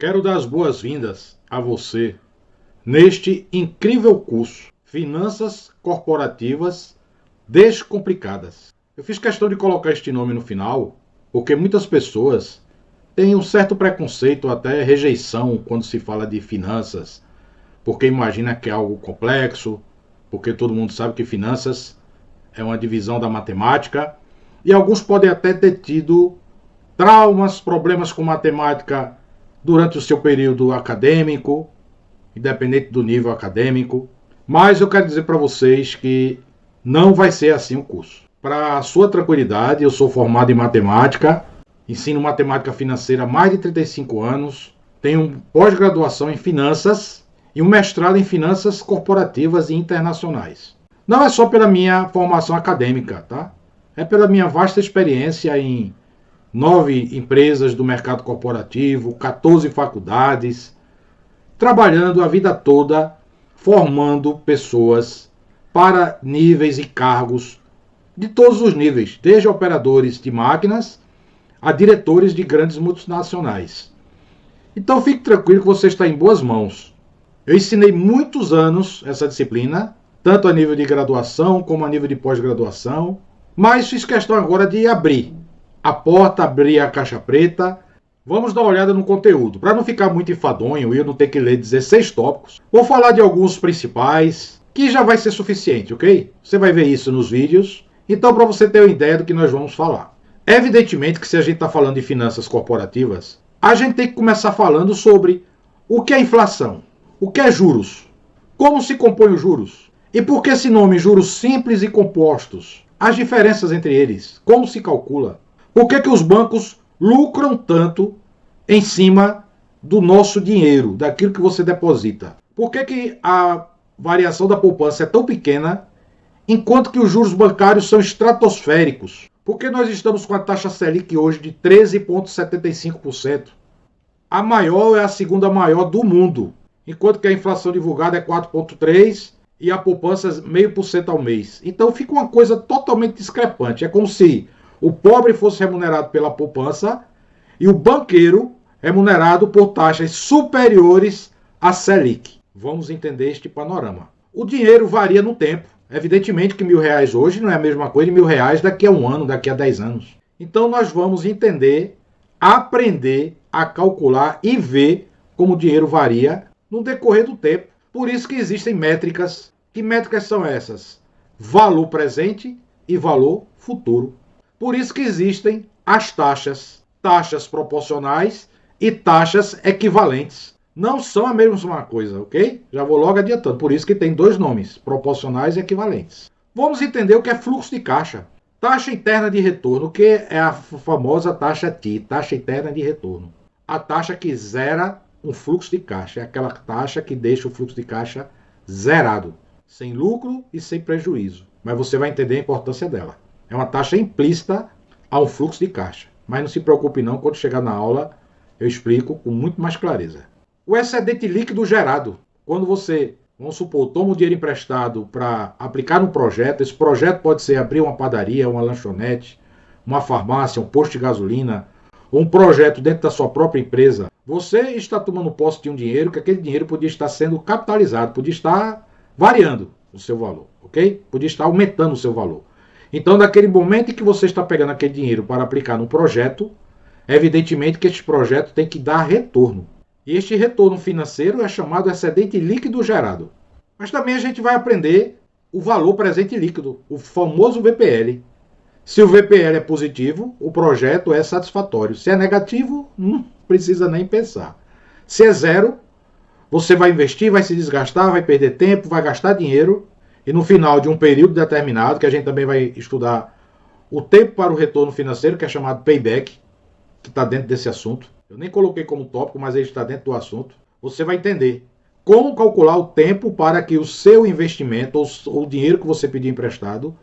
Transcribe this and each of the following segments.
Quero dar as boas-vindas a você neste incrível curso Finanças Corporativas Descomplicadas. Eu fiz questão de colocar este nome no final porque muitas pessoas têm um certo preconceito, até rejeição, quando se fala de finanças, porque imagina que é algo complexo, porque todo mundo sabe que finanças é uma divisão da matemática, e alguns podem até ter tido traumas, problemas com matemática durante o seu período acadêmico, independente do nível acadêmico. Mas eu quero dizer para vocês que não vai ser assim o curso. Para a sua tranquilidade, eu sou formado em matemática, ensino matemática financeira há mais de 35 anos, tenho pós-graduação em finanças e um mestrado em finanças corporativas e internacionais. Não é só pela minha formação acadêmica, tá? É pela minha vasta experiência em 9 empresas do mercado corporativo, 14 faculdades, trabalhando a vida toda, formando pessoas para níveis e cargos de todos os níveis, desde operadores de máquinas a diretores de grandes multinacionais. Então fique tranquilo que você está em boas mãos. Eu ensinei muitos anos essa disciplina, tanto a nível de graduação como a nível de pós-graduação, mas fiz questão agora de abrir a porta, abrir a caixa preta. Vamos dar uma olhada no conteúdo. Para não ficar muito enfadonho e eu não ter que ler 16 tópicos, vou falar de alguns principais, que já vai ser suficiente, ok? Você vai ver isso nos vídeos. Então, para você ter uma ideia do que nós vamos falar. Evidentemente que se a gente está falando de finanças corporativas, a gente tem que começar falando sobre o que é inflação, o que é juros, como se compõe os juros, e por que esse nome juros simples e compostos, as diferenças entre eles, como se calcula, por que os bancos lucram tanto em cima do nosso dinheiro, daquilo que você deposita, por que a variação da poupança é tão pequena, enquanto que os juros bancários são estratosféricos. Por que nós estamos com a taxa Selic hoje de 13,75%? A maior é a segunda maior do mundo, enquanto que a inflação divulgada é 4,3% e a poupança é 0,5% ao mês. Então fica uma coisa totalmente discrepante. É como se o pobre fosse remunerado pela poupança e o banqueiro remunerado por taxas superiores à Selic. Vamos entender este panorama. O dinheiro varia no tempo. Evidentemente que R$1.000 hoje não é a mesma coisa de R$1.000 daqui a um ano, daqui a 10 anos. Então nós vamos entender, aprender a calcular e ver como o dinheiro varia no decorrer do tempo. Por isso que existem métricas. Que métricas são essas? Valor presente e valor futuro. Por isso que existem as taxas. Taxas proporcionais e taxas equivalentes. Não são a mesma coisa, ok? Já vou logo adiantando. Por isso que tem dois nomes, proporcionais e equivalentes. Vamos entender o que é fluxo de caixa. Taxa interna de retorno, que é a famosa taxa TI, taxa interna de retorno. A taxa que zera um fluxo de caixa. É aquela taxa que deixa o fluxo de caixa zerado, sem lucro e sem prejuízo. Mas você vai entender a importância dela. É uma taxa implícita a um fluxo de caixa. Mas não se preocupe não, quando chegar na aula eu explico com muito mais clareza. O excedente líquido gerado. Quando você, vamos supor, toma o dinheiro emprestado para aplicar no projeto, esse projeto pode ser abrir uma padaria, uma lanchonete, uma farmácia, um posto de gasolina, ou um projeto dentro da sua própria empresa. Você está tomando posse de um dinheiro que aquele dinheiro podia estar sendo capitalizado, podia estar variando o seu valor, ok? Podia estar aumentando o seu valor. Então, naquele momento em que você está pegando aquele dinheiro para aplicar no projeto, evidentemente que este projeto tem que dar retorno. E este retorno financeiro é chamado excedente líquido gerado. Mas também a gente vai aprender o valor presente líquido, o famoso VPL. Se o VPL é positivo, o projeto é satisfatório. Se é negativo, não precisa nem pensar. Se é zero, você vai investir, vai se desgastar, vai perder tempo, vai gastar dinheiro. E no final de um período determinado, que a gente também vai estudar o tempo para o retorno financeiro, que é chamado payback, que está dentro desse assunto. Eu nem coloquei como tópico, mas ele está dentro do assunto. Você vai entender como calcular o tempo para que o seu investimento ou o dinheiro que você pediu emprestado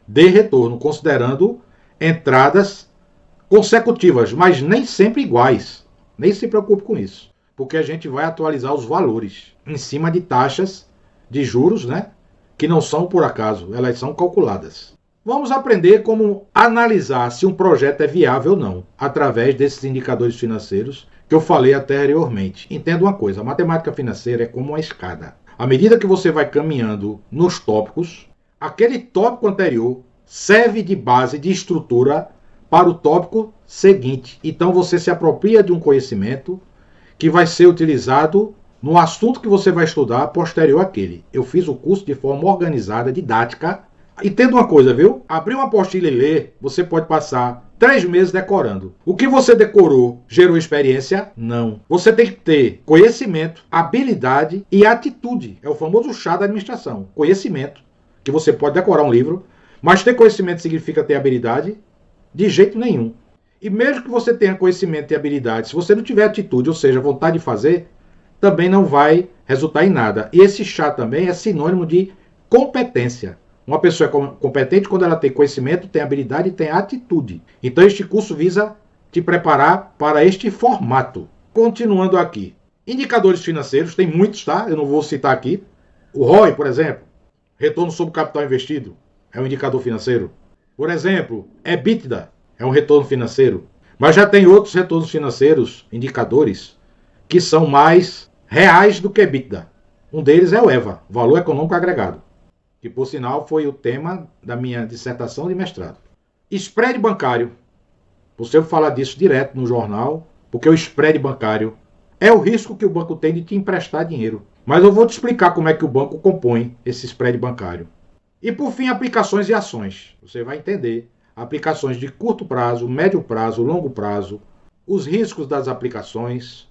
dê retorno, considerando entradas consecutivas, mas nem sempre iguais. Nem se preocupe com isso, porque a gente vai atualizar os valores em cima de taxas de juros, né? Que não são por acaso, elas são calculadas. Vamos aprender como analisar se um projeto é viável ou não, através desses indicadores financeiros que eu falei anteriormente. Entenda uma coisa, a matemática financeira é como uma escada. À medida que você vai caminhando nos tópicos, aquele tópico anterior serve de base, de estrutura para o tópico seguinte. Então você se apropria de um conhecimento que vai ser utilizado no assunto que você vai estudar posterior àquele. Eu fiz o curso de forma organizada, didática. E tendo uma coisa, viu? Abrir uma apostila e ler, você pode passar 3 meses decorando. O que você decorou gerou experiência? Não. Você tem que ter conhecimento, habilidade e atitude. É o famoso chá da administração. Conhecimento, que você pode decorar um livro, mas ter conhecimento significa ter habilidade? De jeito nenhum. E mesmo que você tenha conhecimento e habilidade, se você não tiver atitude, ou seja, vontade de fazer, também não vai resultar em nada. E esse chá também é sinônimo de competência. Uma pessoa é competente quando ela tem conhecimento, tem habilidade e tem atitude. Então este curso visa te preparar para este formato. Continuando aqui. Indicadores financeiros, tem muitos, tá? Eu não vou citar aqui. O ROI, por exemplo, retorno sobre o capital investido, é um indicador financeiro. Por exemplo, EBITDA é um retorno financeiro. Mas já tem outros retornos financeiros, indicadores, que são mais reais do que EBITDA. Um deles é o EVA, Valor Econômico Agregado, que por sinal foi o tema da minha dissertação de mestrado. Spread bancário. Você vai falar disso direto no jornal, porque o spread bancário é o risco que o banco tem de te emprestar dinheiro. Mas eu vou te explicar como é que o banco compõe esse spread bancário. E por fim, aplicações e ações. Você vai entender aplicações de curto prazo, médio prazo, longo prazo, os riscos das aplicações.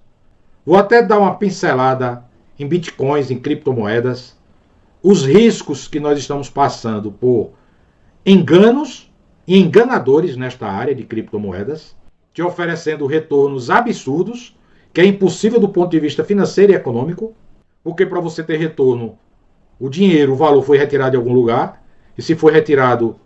Vou até dar uma pincelada em bitcoins, em criptomoedas, os riscos que nós estamos passando por enganos e enganadores nesta área de criptomoedas, te oferecendo retornos absurdos, que é impossível do ponto de vista financeiro e econômico, porque para você ter retorno, o dinheiro, o valor foi retirado de algum lugar, e se foi retirado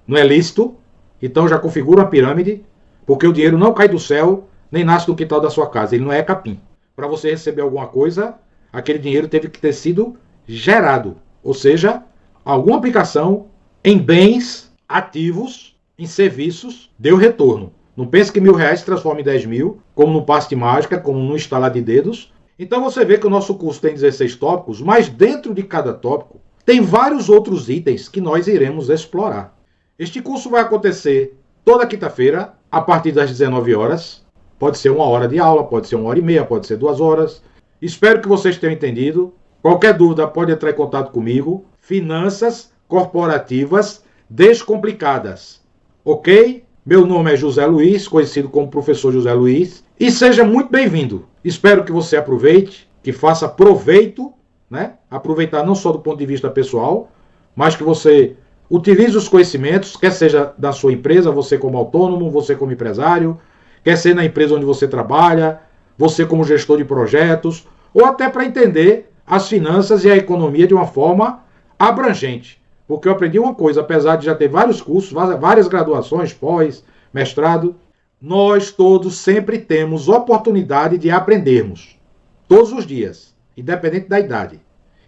não é lícito, então já configura uma pirâmide, porque o dinheiro não cai do céu, nem nasce no quintal da sua casa, ele não é capim. Para você receber alguma coisa, aquele dinheiro teve que ter sido gerado, ou seja, alguma aplicação em bens ativos, em serviços, deu retorno. Não pense que R$1.000 se transforma em 10 mil, como no passe de mágica, como no estalar de dedos. Então você vê que o nosso curso tem 16 tópicos, mas dentro de cada tópico tem vários outros itens que nós iremos explorar. Este curso vai acontecer toda quinta-feira, a partir das 19 horas. Pode ser 1 hora de aula, pode ser 1h30, pode ser 2 horas. Espero que vocês tenham entendido. Qualquer dúvida pode entrar em contato comigo. Finanças corporativas descomplicadas. Ok? Meu nome é José Luiz, conhecido como Professor José Luiz. E seja muito bem-vindo. Espero que você aproveite, que faça proveito, né? Aproveitar não só do ponto de vista pessoal, mas que você utilize os conhecimentos, quer seja da sua empresa, você como autônomo, você como empresário, quer ser na empresa onde você trabalha, você como gestor de projetos, ou até para entender as finanças e a economia de uma forma abrangente. Porque eu aprendi uma coisa, apesar de já ter vários cursos, várias graduações, pós, mestrado, nós todos sempre temos oportunidade de aprendermos. Todos os dias, independente da idade.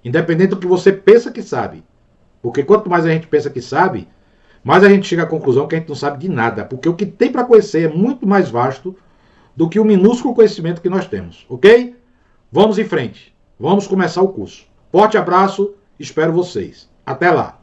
Independente do que você pensa que sabe. Porque quanto mais a gente pensa que sabe, mais a gente chega à conclusão que a gente não sabe de nada. Porque o que tem para conhecer é muito mais vasto do que o minúsculo conhecimento que nós temos. Ok? Vamos em frente. Vamos começar o curso. Forte abraço, espero vocês. Até lá!